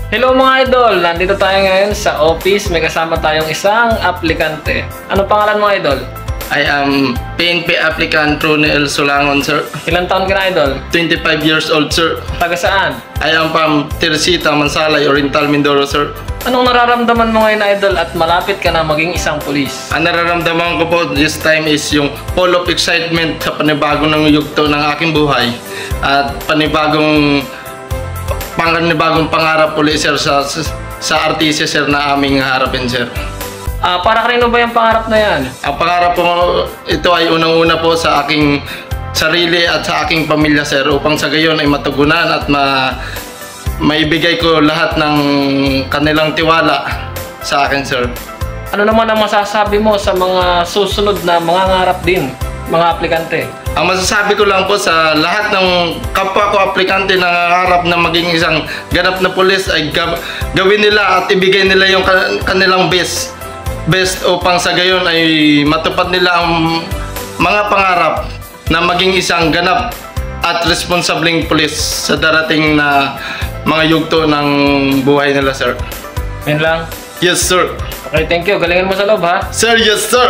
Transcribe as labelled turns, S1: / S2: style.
S1: Hello mga idol! Nandito tayo ngayon sa office. May kasama tayong isang aplikante. Ano pangalan mo idol?
S2: I am PNP applicant Ronel Solangon, sir.
S1: Ilang taon ka na idol?
S2: 25 years old, sir.
S1: Taga saan?
S2: I am from Teresita, Mansalay, Oriental, Mindoro, sir.
S1: Anong nararamdaman mo ngayon idol at malapit ka na maging isang pulis?
S2: Ang nararamdaman ko po this time is yung full of excitement sa panibagong ng yugto ng aking buhay at panibagong pangarap ulit, sir, sa artista, sir, na aming harapin, sir.
S1: Para kanino ba yung pangarap na yan?
S2: Ang pangarap po ito ay unang-una po sa aking sarili at sa aking pamilya, sir, upang sa gayon ay matugunan at maibigay ko lahat ng kanilang tiwala sa akin, sir.
S1: Ano naman ang masasabi mo sa mga susunod na mangangarap din, mga aplikante?
S2: Ang masasabi ko lang po sa lahat ng kapwa ko aplikante na nangangarap na maging isang ganap na pulis ay gawin nila at ibigay nila yung kanilang best upang sa gayon ay matupad nila ang mga pangarap na maging isang ganap at responsableng pulis sa darating na mga yugto ng buhay nila, sir.
S1: Yun lang?
S2: Yes, sir.
S1: Okay, thank you. Galingan mo sa loob ha?
S2: Sir, yes, sir.